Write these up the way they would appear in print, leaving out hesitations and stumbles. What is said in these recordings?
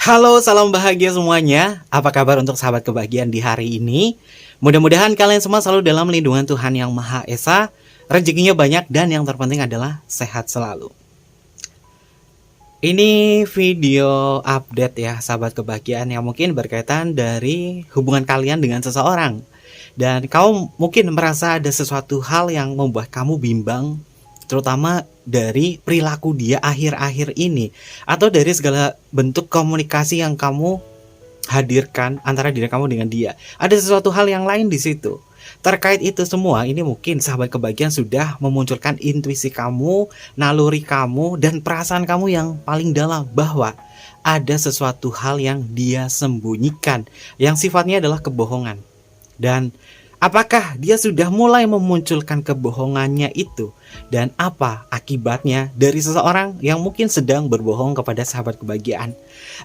Halo, salam bahagia semuanya. Apa kabar untuk sahabat kebahagiaan di hari ini? Mudah-mudahan kalian semua selalu dalam lindungan Tuhan Yang Maha Esa, rezekinya banyak dan yang terpenting adalah sehat selalu. Ini video update ya sahabat kebahagiaan yang mungkin berkaitan dari hubungan kalian dengan seseorang. Dan kamu mungkin merasa ada sesuatu hal yang membuat kamu bimbang, terutama dari perilaku dia akhir-akhir ini, atau dari segala bentuk komunikasi yang kamu hadirkan antara diri kamu dengan dia. Ada sesuatu hal yang lain di situ. Terkait itu semua, ini mungkin sahabat kebahagiaan sudah memunculkan intuisi kamu, naluri kamu, dan perasaan kamu yang paling dalam bahwa ada sesuatu hal yang dia sembunyikan, yang sifatnya adalah kebohongan. Dan apakah dia sudah mulai memunculkan kebohongannya itu? Dan apa akibatnya dari seseorang yang mungkin sedang berbohong kepada sahabat kebahagiaan?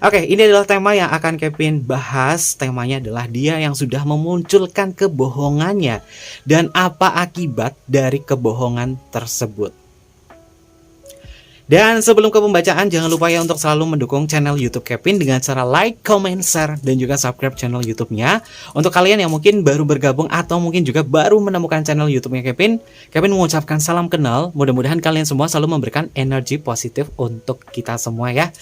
Oke, ini adalah tema yang akan Kevin bahas. Temanya adalah dia yang sudah memunculkan kebohongannya dan apa akibat dari kebohongan tersebut. Dan sebelum ke pembacaan, jangan lupa ya untuk selalu mendukung channel YouTube Kevin dengan cara like, comment, share, dan juga subscribe channel YouTube-nya. Untuk kalian yang mungkin baru bergabung atau mungkin juga baru menemukan channel YouTube-nya Kevin mengucapkan salam kenal. Mudah-mudahan kalian semua selalu memberikan energi positif untuk kita semua ya.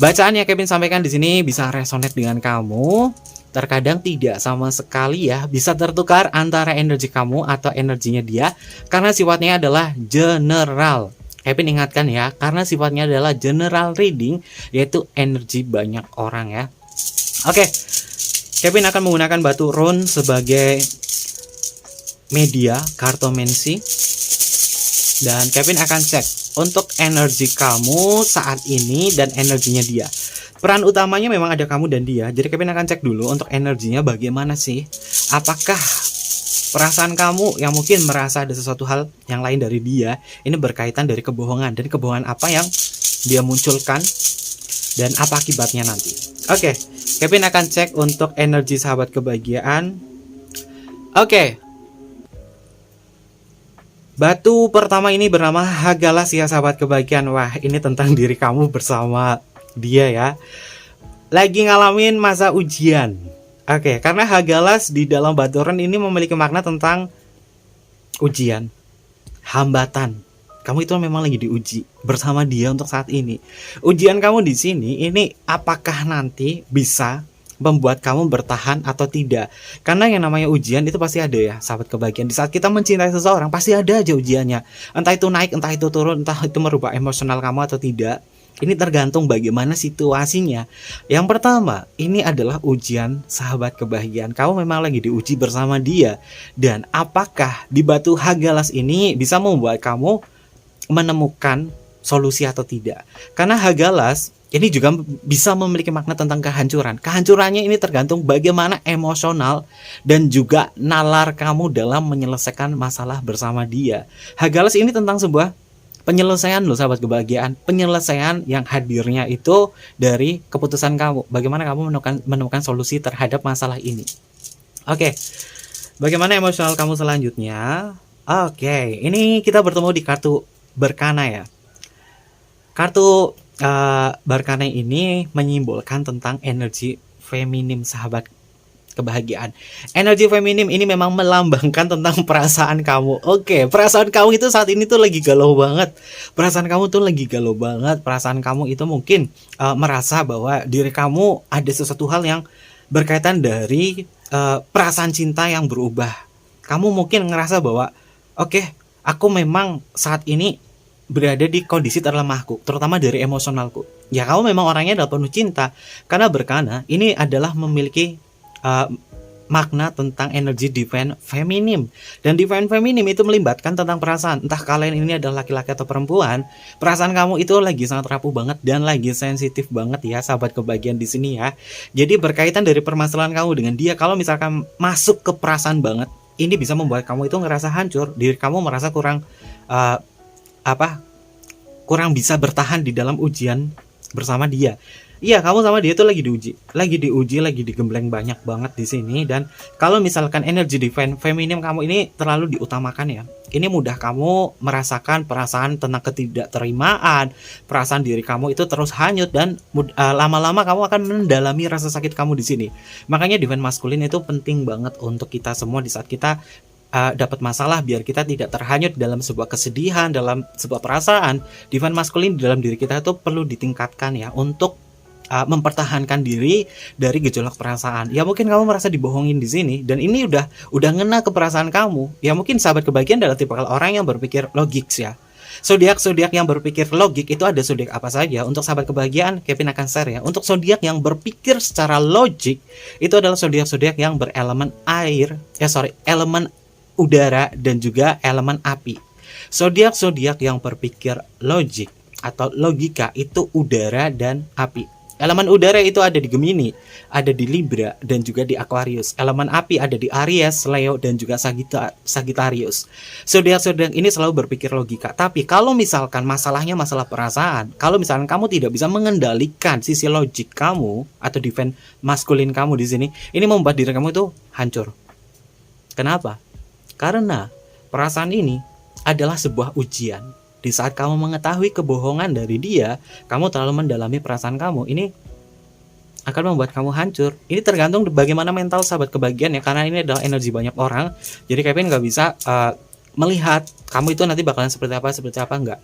Bacaan yang Kevin sampaikan di sini bisa resonate dengan kamu. Terkadang tidak sama sekali ya, bisa tertukar antara energi kamu atau energinya dia, karena sifatnya adalah general. Kevin ingatkan ya, karena sifatnya adalah general reading, yaitu energi banyak orang ya. Oke, Kevin akan menggunakan batu rune sebagai media kartomancy. Dan Kevin akan cek untuk energi kamu saat ini dan energinya dia. Peran utamanya memang ada kamu dan dia. Jadi Kevin akan cek dulu untuk energinya bagaimana sih. Apakah perasaan kamu yang mungkin merasa ada sesuatu hal yang lain dari dia, ini berkaitan dari kebohongan. Dan kebohongan apa yang dia munculkan dan apa akibatnya nanti. Oke, Kevin akan cek untuk energi sahabat kebahagiaan. Oke, batu pertama ini bernama Hagalas ya sahabat kebahagiaan. Wah, ini tentang diri kamu bersama dia ya. Lagi ngalamin masa ujian. Oke, karena Hagalas di dalam batu rune ini memiliki makna tentang ujian, hambatan. Kamu itu memang lagi diuji bersama dia untuk saat ini. Ujian kamu di sini ini apakah nanti bisa membuat kamu bertahan atau tidak? Karena yang namanya ujian itu pasti ada ya, sahabat kebahagiaan. Di saat kita mencintai seseorang pasti ada aja ujiannya. Entah itu naik, entah itu turun, entah itu merubah emosional kamu atau tidak. Ini tergantung bagaimana situasinya. Yang pertama, ini adalah ujian sahabat kebahagiaan. Kamu memang lagi diuji bersama dia. Dan apakah di batu Hagalas ini bisa membuat kamu menemukan solusi atau tidak? Karena Hagalas ini juga bisa memiliki makna tentang kehancuran. Kehancurannya ini tergantung bagaimana emosional dan juga nalar kamu dalam menyelesaikan masalah bersama dia. Hagalas ini tentang sebuah penyelesaian loh sahabat kebahagiaan. Penyelesaian yang hadirnya itu dari keputusan kamu. Bagaimana kamu menemukan solusi terhadap masalah ini. Oke, bagaimana emosional kamu selanjutnya? Oke, ini kita bertemu di kartu Berkana ya. Kartu Berkana ini menyimbolkan tentang energi feminim sahabat kebahagiaan. Energi feminim ini memang melambangkan tentang perasaan kamu. Oke, perasaan kamu itu saat ini tuh lagi galau banget. Perasaan kamu tuh lagi galau banget. Perasaan kamu itu mungkin merasa bahwa diri kamu ada sesuatu hal yang berkaitan dari perasaan cinta yang berubah. Kamu mungkin ngerasa bahwa oke, aku memang saat ini berada di kondisi terlemahku, terutama dari emosionalku. Ya, kamu memang orangnya adalah penuh cinta. Karena Berkana ini adalah memiliki makna tentang energi divine feminim. Dan divine feminim itu melibatkan tentang perasaan. Entah kalian ini adalah laki-laki atau perempuan, perasaan kamu itu lagi sangat rapuh banget dan lagi sensitif banget ya sahabat kebahagiaan di sini ya. Jadi berkaitan dari permasalahan kamu dengan dia, kalau misalkan masuk ke perasaan banget, ini bisa membuat kamu itu ngerasa hancur, diri kamu merasa kurang kurang bisa bertahan di dalam ujian bersama dia. Iya, kamu sama dia itu lagi digembleng banyak banget di sini. Dan kalau misalkan energi divine feminim kamu ini terlalu diutamakan ya, ini mudah kamu merasakan perasaan tentang ketidakterimaan, perasaan diri kamu itu terus hanyut dan lama-lama kamu akan mendalami rasa sakit kamu di sini. Makanya divine maskulin itu penting banget untuk kita semua di saat kita dapat masalah, biar kita tidak terhanyut dalam sebuah kesedihan, dalam sebuah perasaan. Divine maskulin di dalam diri kita itu perlu ditingkatkan ya untuk mempertahankan diri dari gejolak perasaan. Ya mungkin kamu merasa dibohongin di sini dan ini udah ngena ke perasaan kamu. Ya mungkin sahabat kebahagiaan adalah tipe orang yang berpikir logik ya. Zodiak yang berpikir logik itu ada zodiak apa saja? Untuk sahabat kebahagiaan, Kevin akan share ya. Untuk zodiak yang berpikir secara logik itu adalah zodiak yang berelemen air, elemen udara dan juga elemen api. Zodiak yang berpikir logik atau logika itu udara dan api. Elemen udara itu ada di Gemini, ada di Libra, dan juga di Aquarius. Elemen api ada di Aries, Leo, dan juga Sagittarius. Zodiak ini selalu berpikir logika. Tapi kalau misalkan masalahnya masalah perasaan, kalau misalkan kamu tidak bisa mengendalikan sisi logik kamu atau divine maskulin kamu di sini, ini membuat diri kamu itu hancur. Kenapa? Karena perasaan ini adalah sebuah ujian. Di saat kamu mengetahui kebohongan dari dia, kamu terlalu mendalami perasaan kamu, ini akan membuat kamu hancur. Ini tergantung bagaimana mental sahabat kebahagiaan ya, karena ini adalah energi banyak orang. Jadi Kevin nggak bisa melihat kamu itu nanti bakalan seperti apa enggak.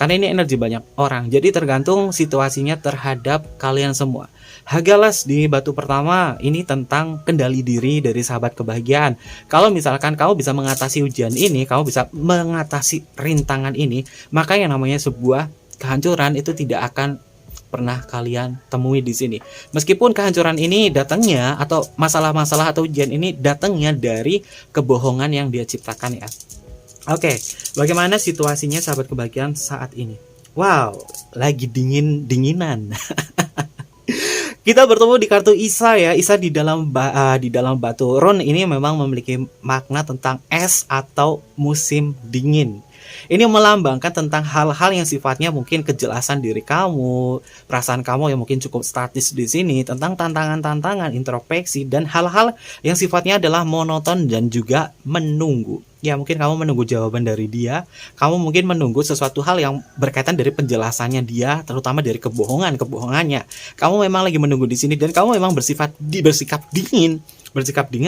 Karena ini energi banyak orang. Jadi tergantung situasinya terhadap kalian semua. Hagalas di batu pertama ini tentang kendali diri dari sahabat kebahagiaan. Kalau misalkan kamu bisa mengatasi ujian ini, kamu bisa mengatasi rintangan ini, maka yang namanya sebuah kehancuran itu tidak akan pernah kalian temui di sini. Meskipun kehancuran ini datangnya atau masalah-masalah atau ujian ini datangnya dari kebohongan yang dia ciptakan ya. Oke, bagaimana situasinya sahabat kebahagiaan saat ini? Wow, lagi dinginan. Kita bertemu di kartu Isa ya. Isa di dalam batu rune ini memang memiliki makna tentang es atau musim dingin. Ini melambangkan tentang hal-hal yang sifatnya mungkin kejelasan diri kamu, perasaan kamu yang mungkin cukup statis di sini, tentang tantangan-tantangan, introspeksi, dan hal-hal yang sifatnya adalah monoton dan juga menunggu. Ya mungkin kamu menunggu jawaban dari dia, kamu mungkin menunggu sesuatu hal yang berkaitan dari penjelasannya dia, terutama dari kebohongannya. Kamu memang lagi menunggu di sini dan kamu memang bersikap dingin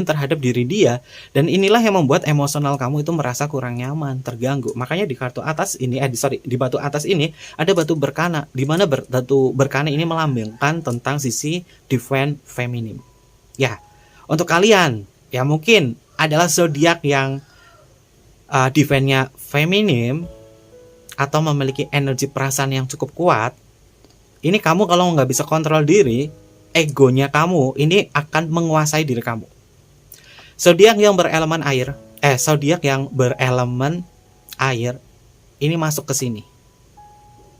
terhadap diri dia, dan inilah yang membuat emosional kamu itu merasa kurang nyaman, terganggu. Makanya di kartu atas ini, di batu atas ini ada batu berkana, di mana batu berkana ini melambangkan tentang sisi divine feminim. Ya, untuk kalian ya mungkin adalah zodiak yang divine-nya feminim atau memiliki energi perasaan yang cukup kuat. Ini kamu kalau nggak bisa kontrol diri, egonya kamu ini akan menguasai diri kamu. Zodiak yang berelemen air ini masuk ke sini.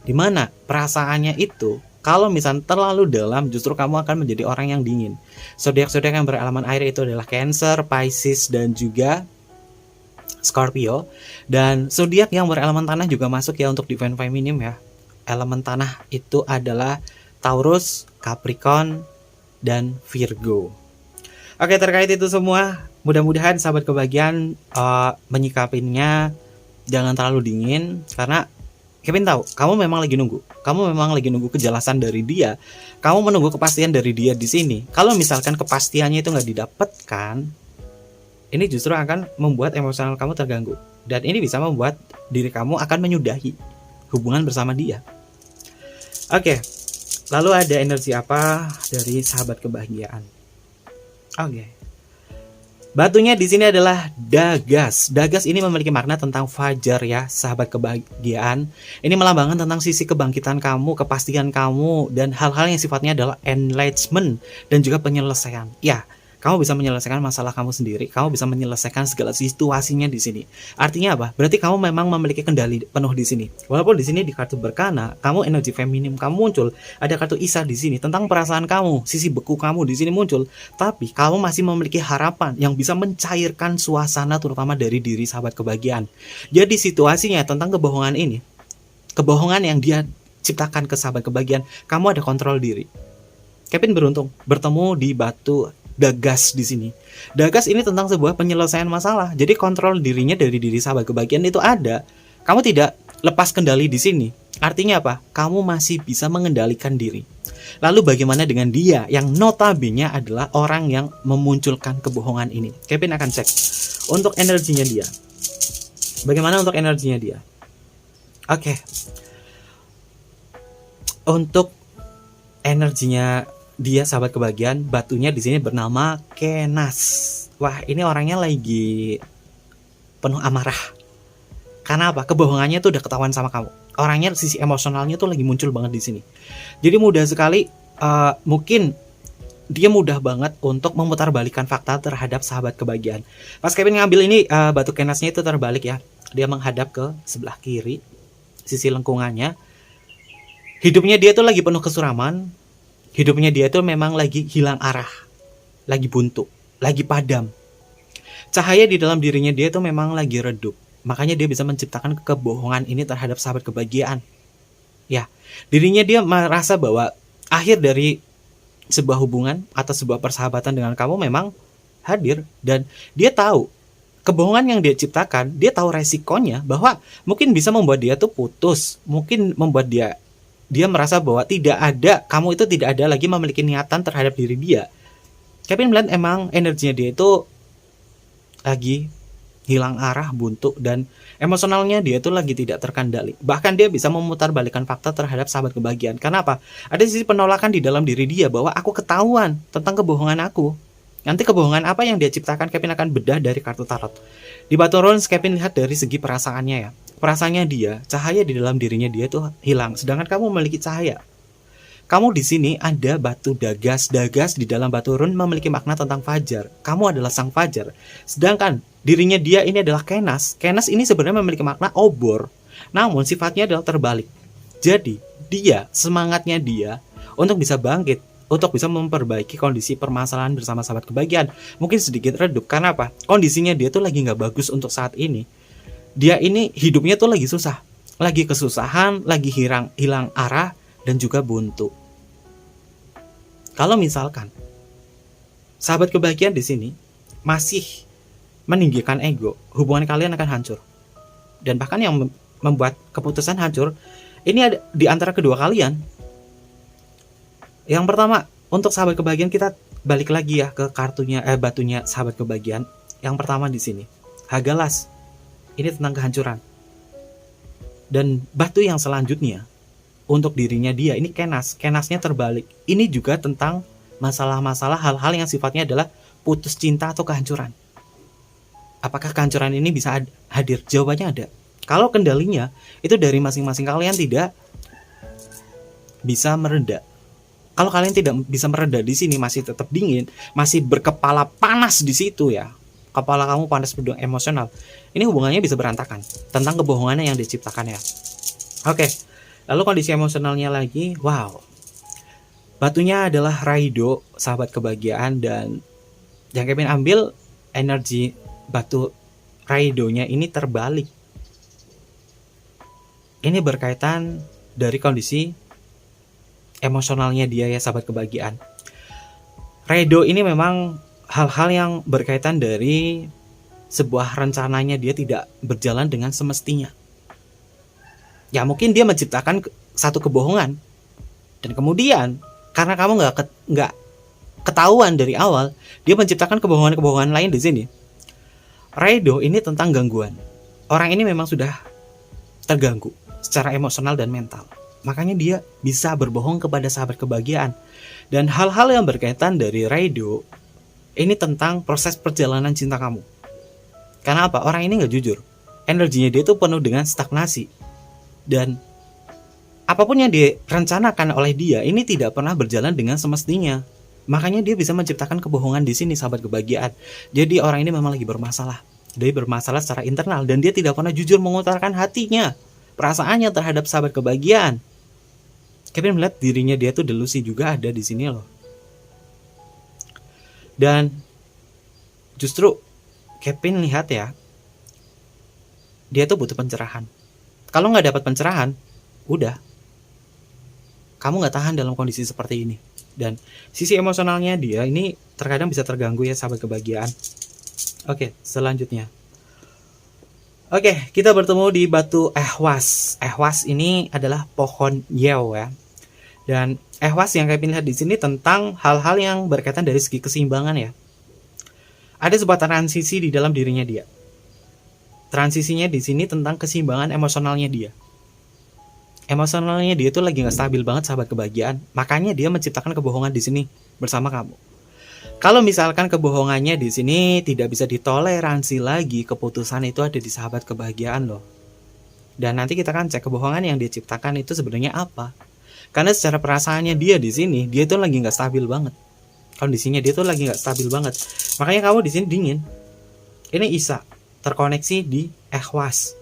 Dimana perasaannya itu kalau misalnya terlalu dalam, justru kamu akan menjadi orang yang dingin. Zodiak yang berelemen air itu adalah Cancer, Pisces, dan juga Scorpio. Dan zodiak yang berelemen tanah juga masuk ya untuk divine feminim ya. Elemen tanah itu adalah Taurus, Capricorn, dan Virgo. Oke, terkait itu semua, mudah-mudahan sahabat kebahagiaan menyikapinya jangan terlalu dingin, karena Kevin tahu kamu memang lagi nunggu kejelasan dari dia, kamu menunggu kepastian dari dia di sini. Kalau misalkan kepastiannya itu nggak didapatkan, ini justru akan membuat emosional kamu terganggu, dan ini bisa membuat diri kamu akan menyudahi hubungan bersama dia. Oke, lalu ada energi apa dari sahabat kebahagiaan? Oke. Batunya di sini adalah Dagas. Dagas ini memiliki makna tentang fajar ya, sahabat kebahagiaan. Ini melambangkan tentang sisi kebangkitan kamu, kepastian kamu, dan hal-hal yang sifatnya adalah enlightenment dan juga penyelesaian. Ya, kamu bisa menyelesaikan masalah kamu sendiri, kamu bisa menyelesaikan segala situasinya di sini. Artinya apa? Berarti kamu memang memiliki kendali penuh di sini. Walaupun di sini di kartu berkana, kamu energi feminim kamu muncul, ada kartu Isa di sini tentang perasaan kamu, sisi beku kamu di sini muncul, tapi kamu masih memiliki harapan yang bisa mencairkan suasana terutama dari diri sahabat kebahagiaan. Jadi situasinya tentang kebohongan ini, kebohongan yang dia ciptakan ke sahabat kebahagiaan, kamu ada kontrol diri. Kevin beruntung bertemu di batu Dagas di sini. Dagas ini tentang sebuah penyelesaian masalah. Jadi kontrol dirinya dari diri sahabat kebahagiaan itu ada. Kamu tidak lepas kendali di sini. Artinya apa? Kamu masih bisa mengendalikan diri. Lalu bagaimana dengan dia yang notabene adalah orang yang memunculkan kebohongan ini? Kevin akan cek untuk energinya dia. Bagaimana untuk energinya dia? Oke. Untuk energinya dia sahabat kebahagiaan, batunya di sini bernama Kenas. Wah, ini orangnya lagi penuh amarah. Karena apa? Kebohongannya tuh udah ketahuan sama kamu. Orangnya sisi emosionalnya tuh lagi muncul banget di sini. Jadi mudah sekali, mungkin dia mudah banget untuk memutarbalikkan fakta terhadap sahabat kebahagiaan. Pas Kevin ngambil ini, batu Kenasnya itu terbalik ya. Dia menghadap ke sebelah kiri, sisi lengkungannya. Hidupnya dia tuh lagi penuh kesuraman. Hidupnya dia tuh memang lagi hilang arah, lagi buntu, lagi padam. Cahaya di dalam dirinya dia tuh memang lagi redup. Makanya dia bisa menciptakan kebohongan ini terhadap sahabat kebahagiaan. Ya, dirinya dia merasa bahwa akhir dari sebuah hubungan atau sebuah persahabatan dengan kamu memang hadir. Dan dia tahu kebohongan yang dia ciptakan, dia tahu resikonya bahwa mungkin bisa membuat dia tuh putus. Mungkin membuat dia merasa bahwa kamu itu tidak ada lagi memiliki niatan terhadap diri dia. Kevin melihat emang energinya dia itu lagi hilang arah, buntu, dan emosionalnya dia tuh lagi tidak terkendali. Bahkan dia bisa memutarbalikkan fakta terhadap sahabat kebahagiaan. Kenapa? Ada sisi penolakan di dalam diri dia bahwa aku ketahuan tentang kebohongan aku. Nanti kebohongan apa yang dia ciptakan, Kevin akan bedah dari kartu tarot. Di batu runes, Kevin lihat dari segi perasaannya ya. Perasaannya dia, cahaya di dalam dirinya dia tuh hilang. Sedangkan kamu memiliki cahaya. Kamu di sini ada batu Dagas. Dagas di dalam batu rune memiliki makna tentang fajar. Kamu adalah sang fajar. Sedangkan dirinya dia ini adalah Kenas. Kenas ini sebenarnya memiliki makna obor. Namun sifatnya adalah terbalik. Jadi dia, semangatnya dia untuk bisa bangkit, untuk bisa memperbaiki kondisi permasalahan bersama sahabat kebahagiaan, mungkin sedikit redup. Karena apa? Kondisinya dia tuh lagi gak bagus untuk saat ini. Dia ini hidupnya tuh lagi susah. Lagi kesusahan, lagi hilang arah, dan juga buntu. Kalau misalkan sahabat kebahagiaan di sini masih meninggikan ego, hubungan kalian akan hancur. Dan bahkan yang membuat keputusan hancur ini ada di antara kedua kalian. Yang pertama, untuk sahabat kebahagiaan kita balik lagi ya ke kartunya batunya sahabat kebahagiaan. Yang pertama di sini, Hagalas. Ini tentang kehancuran. Dan batu yang selanjutnya untuk dirinya dia ini Kenas. Kenasnya terbalik. Ini juga tentang masalah-masalah hal-hal yang sifatnya adalah putus cinta atau kehancuran. Apakah kehancuran ini bisa hadir? Jawabannya ada. Kalau kendalinya itu dari masing-masing kalian tidak bisa mereda. Kalau kalian tidak bisa mereda di sini, masih tetap dingin, masih berkepala panas di situ ya. Kepala kamu panas berdua emosional. Ini hubungannya bisa berantakan tentang kebohongannya yang diciptakan ya. Oke. Lalu kondisi emosionalnya lagi, wow. Batunya adalah Raido, sahabat kebahagiaan, dan yang Kevin ambil energi batu Raidonya ini terbalik. Ini berkaitan dari kondisi emosionalnya dia ya sahabat kebahagiaan. Raido ini memang hal-hal yang berkaitan dari sebuah rencananya dia tidak berjalan dengan semestinya. Ya mungkin dia menciptakan satu kebohongan dan kemudian karena kamu nggak ketahuan dari awal, dia menciptakan kebohongan-kebohongan lain di sini. Raido ini tentang gangguan. Orang ini memang sudah terganggu secara emosional dan mental. Makanya dia bisa berbohong kepada sahabat kebahagiaan. Dan hal-hal yang berkaitan dari Raido ini tentang proses perjalanan cinta kamu. Karena apa? Orang ini nggak jujur. Energinya dia itu penuh dengan stagnasi. Dan apapun yang direncanakan oleh dia ini tidak pernah berjalan dengan semestinya. Makanya dia bisa menciptakan kebohongan di sini sahabat kebahagiaan. Jadi orang ini memang lagi bermasalah. Dia bermasalah secara internal dan dia tidak pernah jujur mengutarakan hatinya, perasaannya terhadap sahabat kebahagiaan. Kevin melihat dirinya dia tuh delusi juga ada di sini loh. Dan justru Kevin lihat ya, dia tuh butuh pencerahan. Kalau nggak dapat pencerahan, udah, kamu nggak tahan dalam kondisi seperti ini. Dan sisi emosionalnya dia ini terkadang bisa terganggu ya sahabat kebahagiaan. Oke, selanjutnya. Oke, kita bertemu di batu ehwas. Ehwas ini adalah pohon yeo ya. Dan ehwas yang kalian lihat di sini tentang hal-hal yang berkaitan dari segi keseimbangan ya. Ada sebuah transisi di dalam dirinya dia. Transisinya di sini tentang keseimbangan emosionalnya dia. Emosionalnya dia tuh lagi nggak stabil banget sahabat kebahagiaan. Makanya dia menciptakan kebohongan di sini bersama kamu. Kalau misalkan kebohongannya di sini tidak bisa ditoleransi lagi, keputusan itu ada di sahabat kebahagiaan loh. Dan nanti kita akan cek kebohongan yang dia ciptakan itu sebenarnya apa. Karena secara perasaannya dia di sini, dia tuh lagi nggak stabil banget. Kondisinya dia tuh lagi nggak stabil banget. Makanya kamu di sini dingin. Ini Isa terkoneksi di ehwas.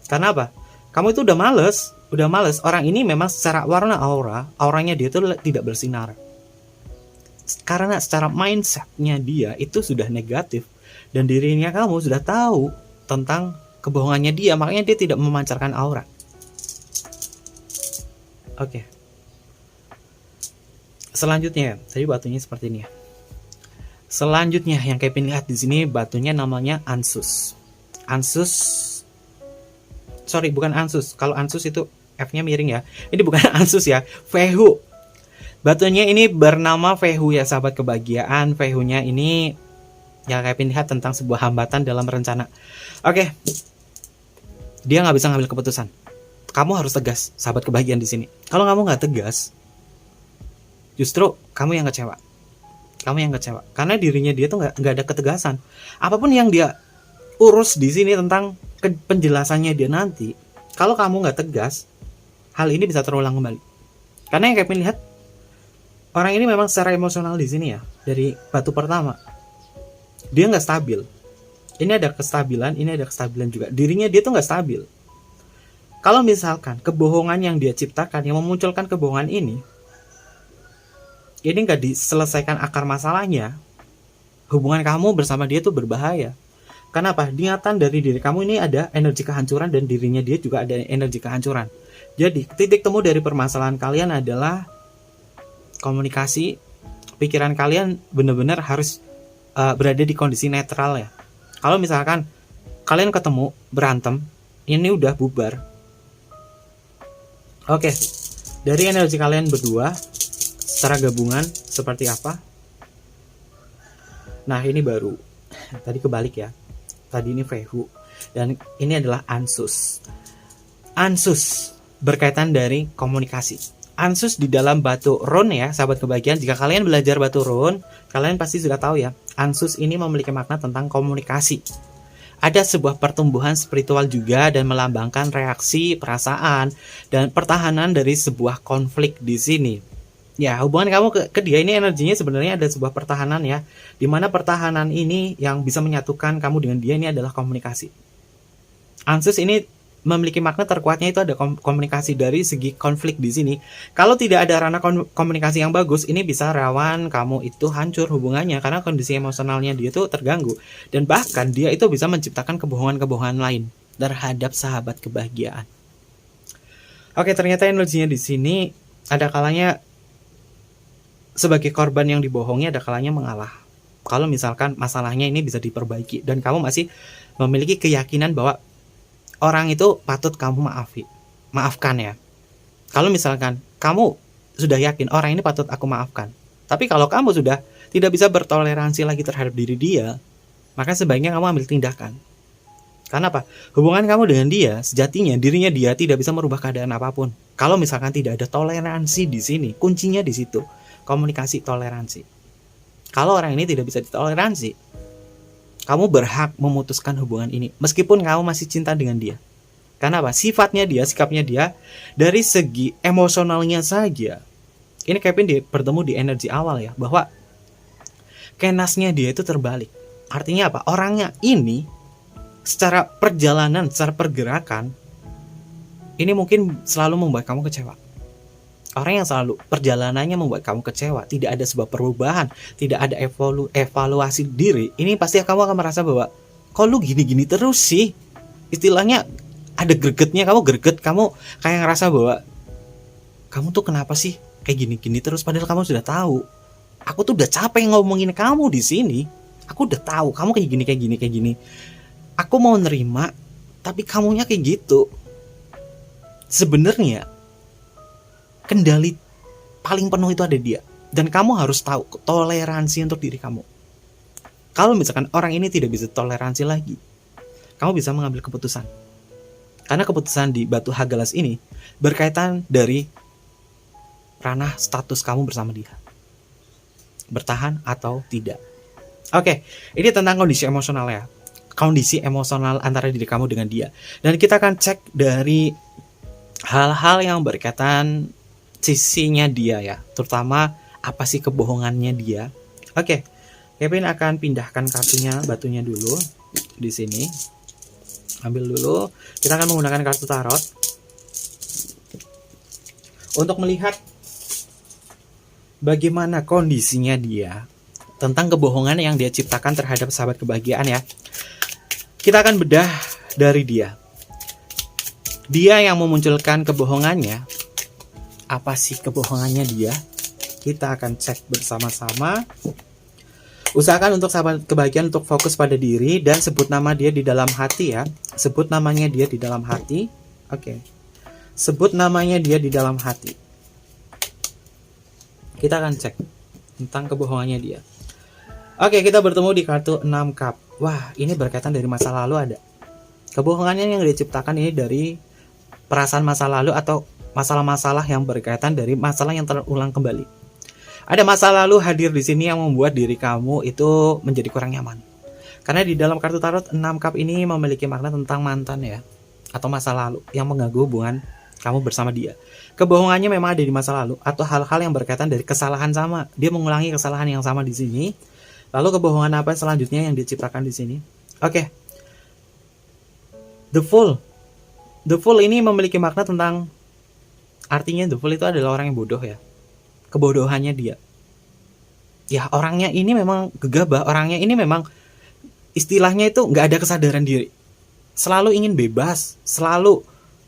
Karena apa? Kamu itu udah males. Orang ini memang secara warna auranya dia tuh tidak bersinar. Karena secara mindsetnya dia itu sudah negatif. Dan dirinya kamu sudah tahu tentang kebohongannya dia. Makanya dia tidak memancarkan aura. Oke. Selanjutnya, tadi batunya seperti ini ya. Selanjutnya yang Kevin lihat di sini batunya namanya Ansus. Bukan Ansus. Kalau Ansus itu F-nya miring ya. Ini bukan Ansus ya, Fehu. Batunya ini bernama Fehu ya sahabat kebahagiaan. Fehunya ini yang Kevin lihat tentang sebuah hambatan dalam rencana. Oke. Dia nggak bisa ngambil keputusan. Kamu harus tegas sahabat kebahagiaan di sini. Kalau kamu nggak tegas, justru kamu yang kecewa. Karena dirinya dia tuh nggak ada ketegasan. Apapun yang dia urus di sini tentang penjelasannya dia nanti, kalau kamu nggak tegas, hal ini bisa terulang kembali. Karena yang Kevin lihat, orang ini memang secara emosional di sini ya, dari batu pertama, dia nggak stabil. Ini ada kestabilan juga. Dirinya dia tuh nggak stabil. Kalau misalkan kebohongan yang dia ciptakan, yang memunculkan kebohongan ini nggak diselesaikan akar masalahnya, hubungan kamu bersama dia tuh berbahaya. Kenapa? Niatan dari diri kamu ini ada energi kehancuran dan dirinya dia juga ada energi kehancuran. Jadi titik temu dari permasalahan kalian adalah komunikasi. Pikiran kalian benar-benar harus berada di kondisi netral ya. Kalau misalkan kalian ketemu berantem, ini udah bubar. Oke, dari energi kalian berdua secara gabungan seperti apa? Nah ini baru. Tadi kebalik ya. Tadi ini Fehu dan ini adalah Ansus. Ansus berkaitan dari komunikasi. Ansus di dalam batu rune ya, sahabat kebahagiaan. Jika kalian belajar batu rune, kalian pasti sudah tahu ya. Ansus ini memiliki makna tentang komunikasi. Ada sebuah pertumbuhan spiritual juga dan melambangkan reaksi, perasaan, dan pertahanan dari sebuah konflik di sini. Ya, hubungan kamu ke dia ini energinya sebenarnya ada sebuah pertahanan ya. Dimana pertahanan ini yang bisa menyatukan kamu dengan dia ini adalah komunikasi. Ansus ini memiliki makna terkuatnya itu ada komunikasi dari segi konflik di sini. Kalau tidak ada ranah komunikasi yang bagus, ini bisa rawan kamu itu hancur hubungannya karena kondisi emosionalnya dia itu terganggu. Dan bahkan dia itu bisa menciptakan kebohongan-kebohongan lain terhadap sahabat kebahagiaan. Oke, ternyata energinya di sini ada kalanya sebagai korban yang dibohongi, ada kalanya mengalah. Kalau misalkan masalahnya ini bisa diperbaiki dan kamu masih memiliki keyakinan bahwa orang itu patut kamu maafkan ya. Kalau misalkan kamu sudah yakin orang ini patut aku maafkan, tapi kalau kamu sudah tidak bisa bertoleransi lagi terhadap diri dia, maka sebaiknya kamu ambil tindakan. Karena apa? Hubungan kamu dengan dia sejatinya dirinya dia tidak bisa merubah keadaan apapun. Kalau misalkan tidak ada toleransi di sini, kuncinya di situ. Komunikasi, toleransi. Kalau orang ini tidak bisa ditoleransi, kamu berhak memutuskan hubungan ini meskipun kamu masih cinta dengan dia. Karena apa? Sifatnya dia, sikapnya dia, dari segi emosionalnya saja. Ini Kevin bertemu di energi awal ya, bahwa kenasnya dia itu terbalik. Artinya apa? Orangnya ini secara perjalanan, secara pergerakan, ini mungkin selalu membuat kamu kecewa. Orang yang selalu perjalanannya membuat kamu kecewa, tidak ada sebuah perubahan, tidak ada evaluasi diri, ini pasti kamu akan merasa bahwa kok lu gini-gini terus sih. Istilahnya ada gregetnya, kamu greget, kamu kayak ngerasa bahwa kamu tuh kenapa sih? kayak gini-gini terus, padahal kamu sudah tahu. Aku tuh udah capek ngomongin kamu di sini. Aku udah tahu kamu kayak gini, kayak gini, kayak gini. Aku mau nerima, tapi kamunya kayak gitu. Sebenarnya kendali paling penuh itu ada dia. Dan kamu harus tahu toleransi untuk diri kamu. Kalau misalkan orang ini tidak bisa toleransi lagi, kamu bisa mengambil keputusan. Karena keputusan di batu Hagalas ini berkaitan dari ranah status kamu bersama dia. Bertahan atau tidak. Oke, ini tentang kondisi emosional ya. Kondisi emosional antara diri kamu dengan dia. Dan kita akan cek dari hal-hal yang berkaitan sisinya dia ya. Terutama apa sih kebohongannya dia. Oke, Kevin akan pindahkan kartunya, batunya dulu di sini. Ambil dulu. Kita akan menggunakan kartu tarot untuk melihat bagaimana kondisinya dia tentang kebohongan yang dia ciptakan terhadap sahabat kebahagiaan ya. Kita akan bedah dari dia. Dia yang memunculkan kebohongannya. Apa sih kebohongannya dia? Kita akan cek bersama-sama. Usahakan untuk sahabat kebahagiaan untuk fokus pada diri dan sebut nama dia di dalam hati ya. Sebut namanya dia di dalam hati. Oke. Sebut namanya dia di dalam hati. Kita akan cek tentang kebohongannya dia. Oke, kita bertemu di kartu 6 cup. Wah, ini berkaitan dari masa lalu ada. Kebohongannya yang diciptakan ini dari perasaan masa lalu atau masalah-masalah yang berkaitan dari masalah yang terulang kembali. Ada masa lalu hadir di sini yang membuat diri kamu itu menjadi kurang nyaman. Karena di dalam kartu tarot 6 cup ini memiliki makna tentang mantan ya, atau masa lalu yang mengganggu hubungan kamu bersama dia. Kebohongannya memang ada di masa lalu atau hal-hal yang berkaitan dari kesalahan sama. Dia mengulangi kesalahan yang sama di sini. Lalu kebohongan apa selanjutnya yang diciptakan di sini? Oke. The Fool. The Fool ini memiliki makna tentang, artinya The Fool itu adalah orang yang bodoh ya. Kebodohannya dia. Ya, orangnya ini memang gegabah. Orangnya ini memang istilahnya itu nggak ada kesadaran diri. Selalu ingin bebas. Selalu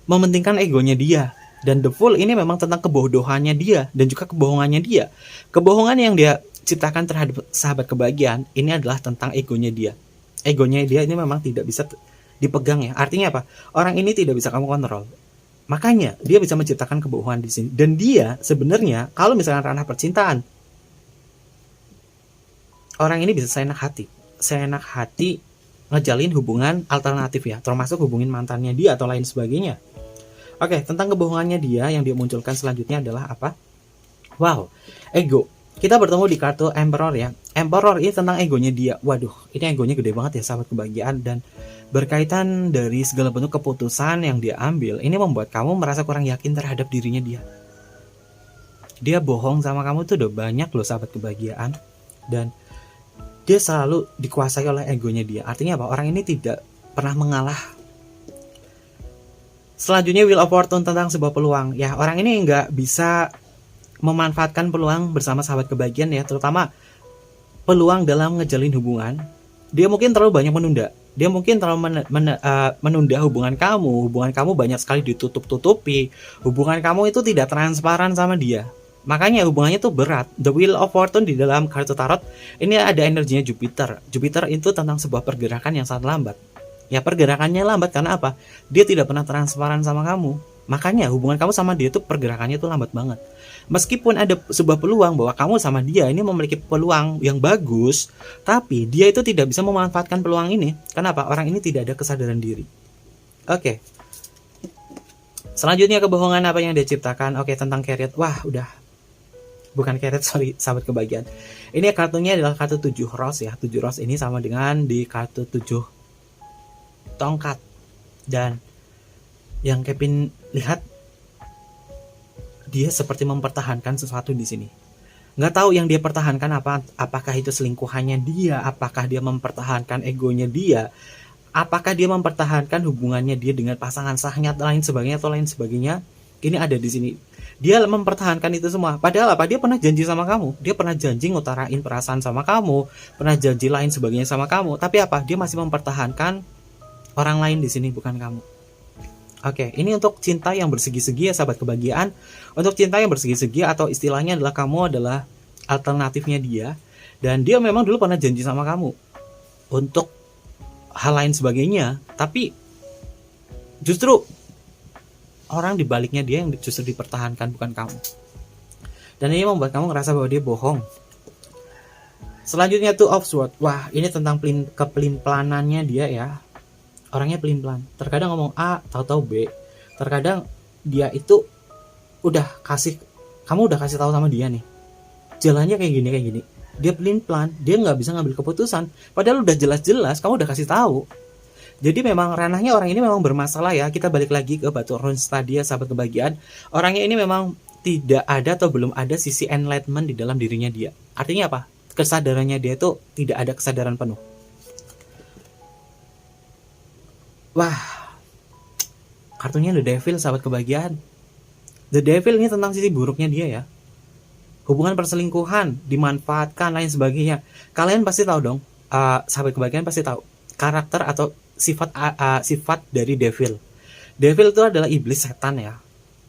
mementingkan egonya dia. Dan The Fool ini memang tentang kebodohannya dia dan juga kebohongannya dia. Kebohongan yang dia ciptakan terhadap sahabat kebahagiaan ini adalah tentang egonya dia. Egonya dia ini memang tidak bisa dipegang ya. Artinya apa? Orang ini tidak bisa kamu kontrol. Makanya dia bisa menciptakan kebohongan di sini. Dan dia sebenarnya kalau misalkan ranah percintaan, orang ini bisa seenak hati ngejalin hubungan alternatif ya, termasuk hubungin mantannya dia atau lain sebagainya. Oke, tentang kebohongannya dia yang dia munculkan selanjutnya adalah apa? Wow, ego. Kita bertemu di kartu Emperor ya. Emperor ini tentang egonya dia. Waduh, ini egonya gede banget ya sahabat kebahagiaan. Dan berkaitan dari segala bentuk keputusan yang dia ambil, ini membuat kamu merasa kurang yakin terhadap dirinya dia. Dia bohong sama kamu tuh udah banyak loh sahabat kebahagiaan. Dan dia selalu dikuasai oleh egonya dia. Artinya apa? Orang ini tidak pernah mengalah. Selanjutnya Wheel of Fortune tentang sebuah peluang. Ya, orang ini nggak bisa memanfaatkan peluang bersama sahabat kebahagiaan ya, terutama peluang dalam ngejalin hubungan. Dia mungkin terlalu banyak menunda. Dia mungkin terlalu menunda hubungan kamu. Hubungan kamu banyak sekali ditutup-tutupi. Hubungan kamu itu tidak transparan sama dia. Makanya hubungannya itu berat. The Wheel of Fortune di dalam kartu tarot ini ada energinya Jupiter. Jupiter itu tentang sebuah pergerakan yang sangat lambat. Ya, pergerakannya lambat karena apa? Dia tidak pernah transparan sama kamu. Makanya hubungan kamu sama dia itu pergerakannya itu lambat banget. Meskipun ada sebuah peluang bahwa kamu sama dia ini memiliki peluang yang bagus, tapi dia itu tidak bisa memanfaatkan peluang ini. Kenapa? Orang ini tidak ada kesadaran diri. Oke. Selanjutnya kebohongan apa yang dia ciptakan? Oke, tentang Chariot. Wah, udah. Bukan Chariot, sorry, sahabat kebahagiaan. Ini kartunya adalah kartu 7 Rose ya. 7 Rose ini sama dengan di kartu 7 tongkat. Dan yang Kevin lihat, dia seperti mempertahankan sesuatu di sini. Nggak tahu yang dia pertahankan apa, apakah itu selingkuhannya dia, apakah dia mempertahankan egonya dia, apakah dia mempertahankan hubungannya dia dengan pasangan sahnya lain sebagainya atau lain sebagainya. Ini ada di sini. Dia mempertahankan itu semua. Padahal apa? Dia pernah janji sama kamu. Dia pernah janji ngutarain perasaan sama kamu, pernah janji lain sebagainya sama kamu. Tapi apa? Dia masih mempertahankan orang lain di sini, bukan kamu. Oke, ini untuk cinta yang bersegi-segi ya sahabat kebahagiaan. Untuk cinta yang bersegi-segi atau istilahnya adalah kamu adalah alternatifnya dia. Dan dia memang dulu pernah janji sama kamu untuk hal lain sebagainya. Tapi justru orang di baliknya dia yang justru dipertahankan, bukan kamu. Dan ini membuat kamu ngerasa bahwa dia bohong. Selanjutnya Two of Swords. Wah, ini tentang kepelin-pelanannya dia ya. Orangnya pelin-pelan. Terkadang ngomong A, tahu-tahu B. Terkadang dia itu kamu udah kasih tahu sama dia nih. Jalannya kayak gini. Dia pelin-pelan, dia nggak bisa ngambil keputusan. Padahal udah jelas-jelas kamu udah kasih tahu. Jadi memang ranahnya orang ini memang bermasalah ya. Kita balik lagi ke batu runes tadi ya sahabat kebahagiaan. Orangnya ini memang tidak ada atau belum ada sisi enlightenment di dalam dirinya dia. Artinya apa? Kesadarannya dia itu tidak ada kesadaran penuh. Wah, kartunya The Devil sahabat kebahagiaan. The Devil ini tentang sisi buruknya dia ya. Hubungan perselingkuhan, dimanfaatkan, lain sebagainya. Kalian pasti tahu dong, sahabat kebahagiaan pasti tahu karakter atau sifat dari Devil. Devil itu adalah iblis, setan ya.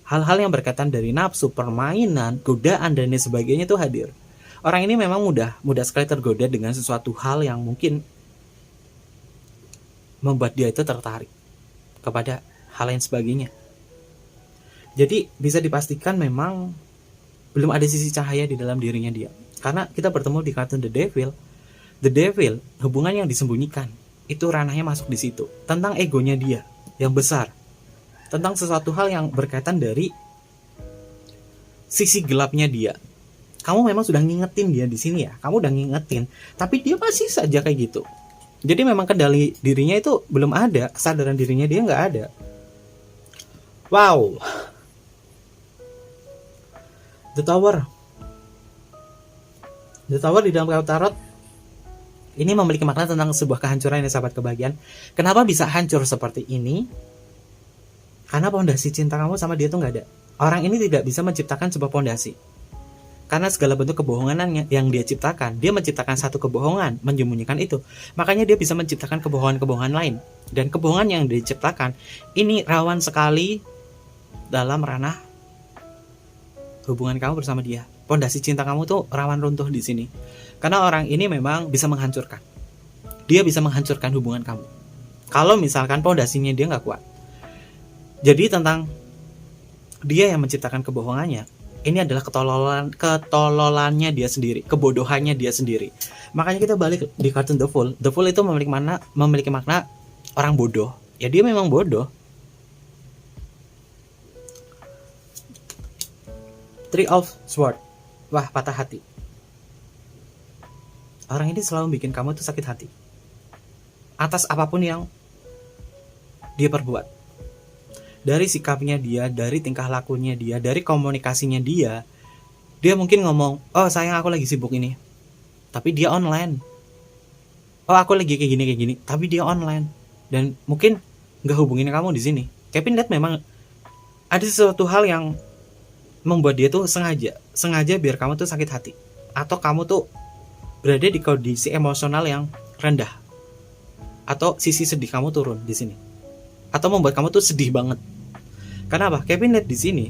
Hal-hal yang berkaitan dari nafsu, permainan, godaan dan lain sebagainya itu hadir. Orang ini memang mudah sekali tergoda dengan sesuatu hal yang mungkin membuat dia itu tertarik kepada hal lain sebagainya. Jadi bisa dipastikan memang belum ada sisi cahaya di dalam dirinya dia. Karena kita bertemu di kartun The Devil, hubungan yang disembunyikan. Itu ranahnya masuk di situ. Tentang egonya dia yang besar. Tentang sesuatu hal yang berkaitan dari sisi gelapnya dia. Kamu memang sudah ngingetin dia di sini ya. Kamu udah ngingetin, tapi dia masih saja kayak gitu. Jadi memang kendali dirinya itu belum ada, kesadaran dirinya dia nggak ada. Wow. The Tower di dalam kartu tarot ini memiliki makna tentang sebuah kehancuran ya sahabat kebahagiaan. Kenapa bisa hancur seperti ini? Karena pondasi cinta kamu sama dia tuh nggak ada. Orang ini tidak bisa menciptakan sebuah pondasi. Karena segala bentuk kebohongan yang dia ciptakan, dia menciptakan satu kebohongan, menyembunyikan itu. Makanya dia bisa menciptakan kebohongan-kebohongan lain. Dan kebohongan yang dia ciptakan, ini rawan sekali dalam ranah hubungan kamu bersama dia. Pondasi cinta kamu tuh rawan runtuh di sini. Karena orang ini memang bisa menghancurkan. Dia bisa menghancurkan hubungan kamu. Kalau misalkan pondasinya dia nggak kuat. Jadi tentang dia yang menciptakan kebohongannya, ini adalah ketololannya dia sendiri, kebodohannya dia sendiri. Makanya kita balik di kartun The Fool. The Fool itu memiliki makna orang bodoh. Ya dia memang bodoh. Three of Swords. Wah, patah hati. Orang ini selalu bikin kamu tuh sakit hati atas apapun yang dia perbuat. Dari sikapnya dia, dari tingkah lakunya dia, dari komunikasinya dia. Dia mungkin ngomong, oh sayang aku lagi sibuk ini, tapi dia online. Oh aku lagi kayak gini, tapi dia online. Dan mungkin gak hubungin kamu di sini. Kevin lihat memang ada sesuatu hal yang membuat dia tuh sengaja biar kamu tuh sakit hati. Atau kamu tuh berada di kondisi emosional yang rendah. Atau sisi sedih kamu turun di sini. Atau membuat kamu tuh sedih banget. Karena apa? Kevin lihat di sini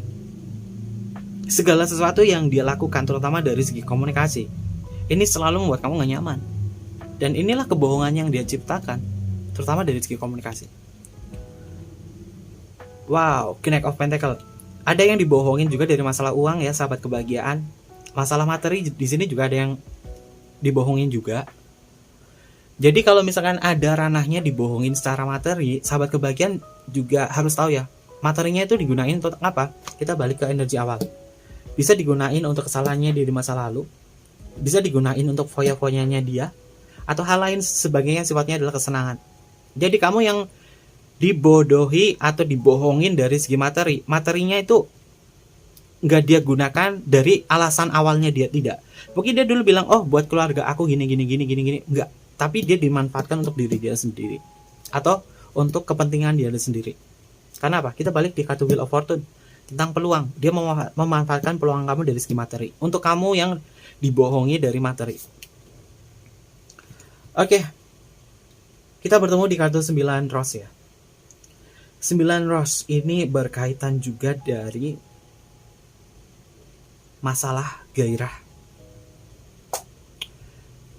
segala sesuatu yang dia lakukan, terutama dari segi komunikasi, ini selalu membuat kamu gak nyaman. Dan inilah kebohongan yang dia ciptakan, terutama dari segi komunikasi. Wow, King of Pentacles. Ada yang dibohongin juga dari masalah uang ya, sahabat kebahagiaan. Masalah materi di sini juga ada yang dibohongin juga. Jadi kalau misalkan ada ranahnya dibohongin secara materi, sahabat kebahagiaan juga harus tahu ya, materinya itu digunain untuk apa? Kita balik ke energi awal. Bisa digunain untuk kesalahannya dia di masa lalu, bisa digunain untuk foya-foyanya dia, atau hal lain sebagainya sifatnya adalah kesenangan. Jadi kamu yang dibodohi atau dibohongin dari segi materi, materinya itu nggak dia gunakan dari alasan awalnya dia tidak. Mungkin dia dulu bilang, oh buat keluarga aku gini, enggak. Tapi dia dimanfaatkan untuk diri dia sendiri, atau untuk kepentingan dia sendiri. Karena apa? Kita balik di kartu Wheel of Fortune tentang peluang. Dia memanfaatkan peluang kamu dari segi materi. Untuk kamu yang dibohongi dari materi. Oke. Kita bertemu di kartu 9 Rose ya. 9 Rose ini berkaitan juga dari masalah gairah.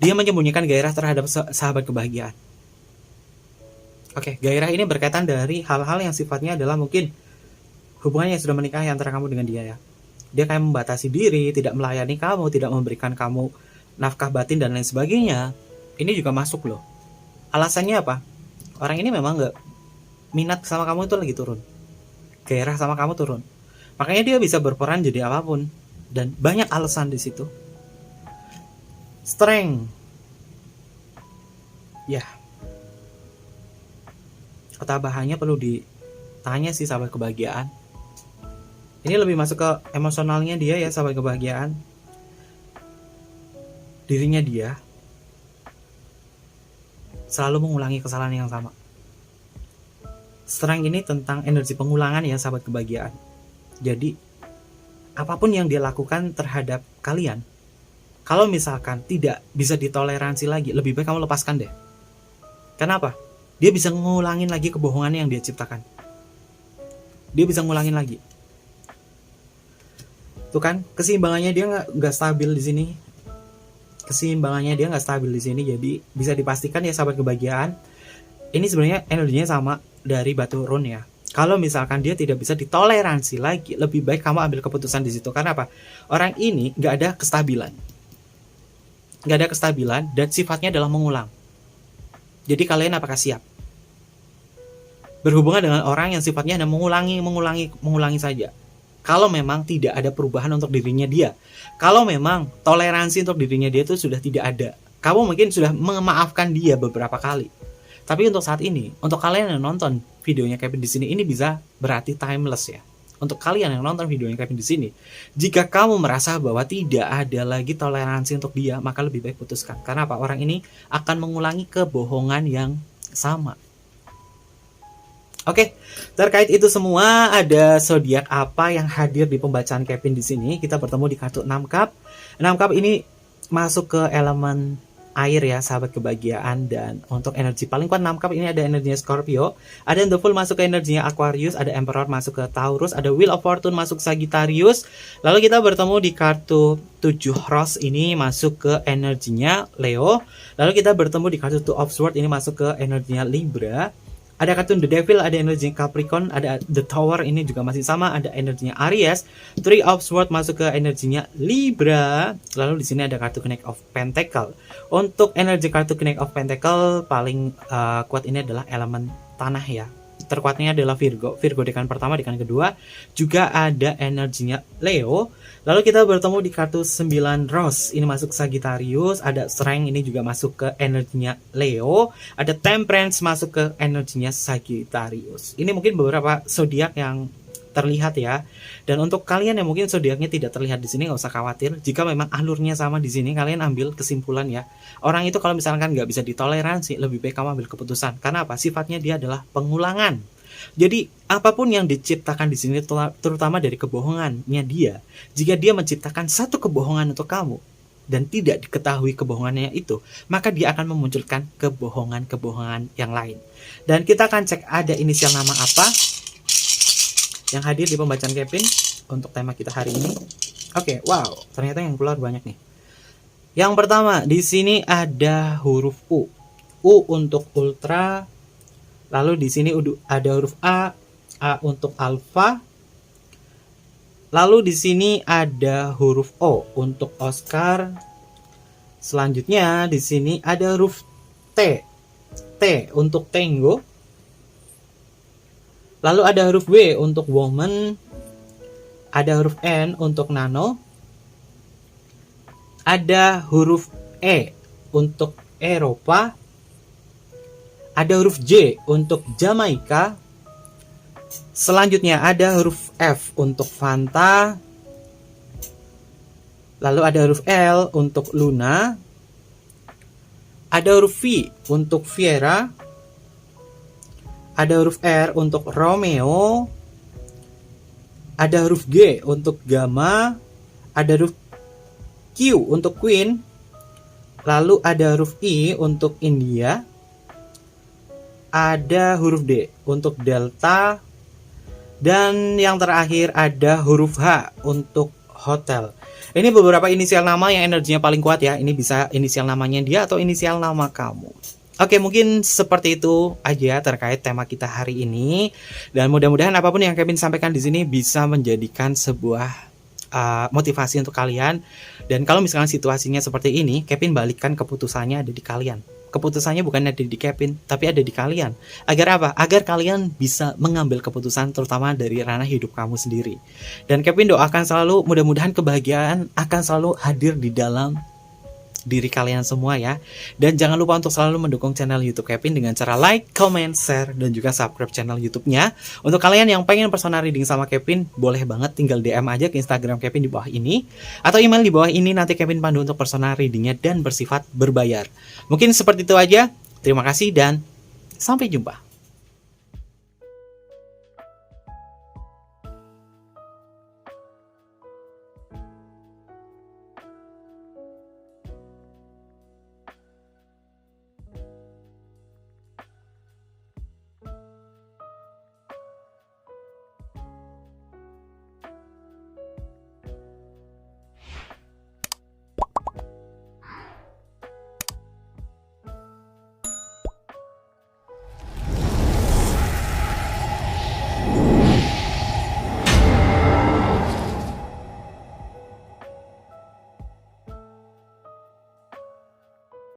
Dia menyembunyikan gairah terhadap sahabat kebahagiaan. Oke, gairah ini berkaitan dari hal-hal yang sifatnya adalah mungkin hubungan yang sudah menikah antara kamu dengan dia ya. Dia kayak membatasi diri, tidak melayani kamu, tidak memberikan kamu nafkah batin dan lain sebagainya. Ini juga masuk loh. Alasannya apa? Orang ini memang gak minat sama kamu, itu lagi turun. Gairah sama kamu turun. Makanya dia bisa berperan jadi apapun. Dan banyak alasan di situ. Strength. Ya. Ketabahannya perlu ditanya sih sahabat kebahagiaan. Ini lebih masuk ke emosionalnya dia ya sahabat kebahagiaan. Dirinya dia selalu mengulangi kesalahan yang sama. Strength ini tentang energi pengulangan ya sahabat kebahagiaan. Jadi apapun yang dia lakukan terhadap kalian, kalau misalkan tidak bisa ditoleransi lagi, lebih baik kamu lepaskan deh. Kenapa? Dia bisa ngulangin lagi kebohongan yang dia ciptakan. Dia bisa ngulangin lagi. Tuh kan, keseimbangannya dia nggak stabil di sini. Keseimbangannya dia nggak stabil di sini. Jadi bisa dipastikan ya sahabat kebahagiaan, ini sebenarnya energinya sama dari batu rune ya. Kalau misalkan dia tidak bisa ditoleransi lagi, lebih baik kamu ambil keputusan di situ. Karena apa? Orang ini nggak ada kestabilan. Nggak ada kestabilan dan sifatnya adalah mengulang. Jadi kalian apakah siap berhubungan dengan orang yang sifatnya hanya mengulangi saja? Kalau memang tidak ada perubahan untuk dirinya dia, kalau memang toleransi untuk dirinya dia itu sudah tidak ada, kamu mungkin sudah memaafkan dia beberapa kali. Tapi untuk saat ini, untuk kalian yang nonton videonya Kevin di sini, ini bisa berarti timeless ya. Untuk kalian yang nonton videonya Kevin di sini, jika kamu merasa bahwa tidak ada lagi toleransi untuk dia, maka lebih baik putuskan. Karena apa? Orang ini akan mengulangi kebohongan yang sama. Oke, terkait itu semua, ada zodiak apa yang hadir di pembacaan Kevin di sini? Kita bertemu di kartu 6 cup. 6 cup ini masuk ke elemen air ya sahabat kebahagiaan. Dan untuk energi paling kuat 6 cup ini ada energinya Scorpio, ada The Fool masuk ke energinya Aquarius, ada Emperor masuk ke Taurus, ada Wheel of Fortune masuk Sagittarius. Lalu kita bertemu di kartu 7 Rose ini masuk ke energinya Leo. Lalu kita bertemu di kartu 2 of Swords ini masuk ke energinya Libra. Ada kartu The Devil, ada energinya Capricorn, ada The Tower ini juga masih sama, ada energinya Aries. 3 of Swords masuk ke energinya Libra. Lalu di sini ada kartu Knight of Pentacle. Untuk energi kartu Knight of Pentacle paling kuat ini adalah elemen tanah ya. Terkuatnya adalah Virgo dekan pertama, dekan kedua. Juga ada energinya Leo. Lalu kita bertemu di kartu 9 Rose. Ini masuk Sagittarius. Ada Strength, ini juga masuk ke energinya Leo. Ada Temperance masuk ke energinya Sagittarius. Ini mungkin beberapa zodiak yang terlihat ya. Dan untuk kalian yang mungkin zodiaknya tidak terlihat di sini, nggak usah khawatir. Jika memang alurnya sama di sini, kalian ambil kesimpulan ya. Orang itu kalau misalkan nggak bisa ditoleransi, lebih baik kamu ambil keputusan. Karena apa? Sifatnya dia adalah pengulangan. Jadi apapun yang diciptakan di sini, terutama dari kebohongannya dia, jika dia menciptakan satu kebohongan untuk kamu dan tidak diketahui kebohongannya itu, maka dia akan memunculkan kebohongan-kebohongan yang lain. Dan kita akan cek ada inisial nama apa yang hadir di pembacaan Kevin untuk tema kita hari ini. Oke, wow, ternyata yang keluar banyak nih. Yang pertama, di sini ada huruf U. U untuk ultra. Lalu di sini ada huruf A. A untuk alpha. Lalu di sini ada huruf O untuk Oscar. Selanjutnya di sini ada huruf T. T untuk Tango. Lalu ada huruf W untuk woman. Ada huruf N untuk nano. Ada huruf E untuk Eropa. Ada huruf J untuk Jamaika. Selanjutnya ada huruf F untuk Fanta. Lalu ada huruf L untuk Luna. Ada huruf V untuk Viera. Ada huruf R untuk Romeo. Ada huruf G untuk Gamma. Ada huruf Q untuk Queen. Lalu ada huruf I untuk India. Ada huruf D untuk Delta. Dan yang terakhir ada huruf H untuk hotel. Ini beberapa inisial nama yang energinya paling kuat ya. Ini bisa inisial namanya dia atau inisial nama kamu. Oke, mungkin seperti itu aja terkait tema kita hari ini. Dan mudah-mudahan apapun yang Kevin sampaikan di sini bisa menjadikan sebuah motivasi untuk kalian. Dan kalau misalkan situasinya seperti ini, Kevin balikkan keputusannya ada di kalian. Keputusannya bukan ada di Kevin, tapi ada di kalian. Agar apa? Agar kalian bisa mengambil keputusan terutama dari ranah hidup kamu sendiri. Dan Kevin doakan selalu, mudah-mudahan kebahagiaan akan selalu hadir di dalam diri kalian semua ya. Dan jangan lupa untuk selalu mendukung channel YouTube Kevin dengan cara like, comment, share, dan juga subscribe channel YouTube-nya. Untuk kalian yang pengen personal reading sama Kevin, boleh banget tinggal DM aja ke Instagram Kevin di bawah ini, atau email di bawah ini, nanti Kevin pandu untuk personal readingnya dan bersifat berbayar. Mungkin seperti itu aja. Terima kasih dan sampai jumpa.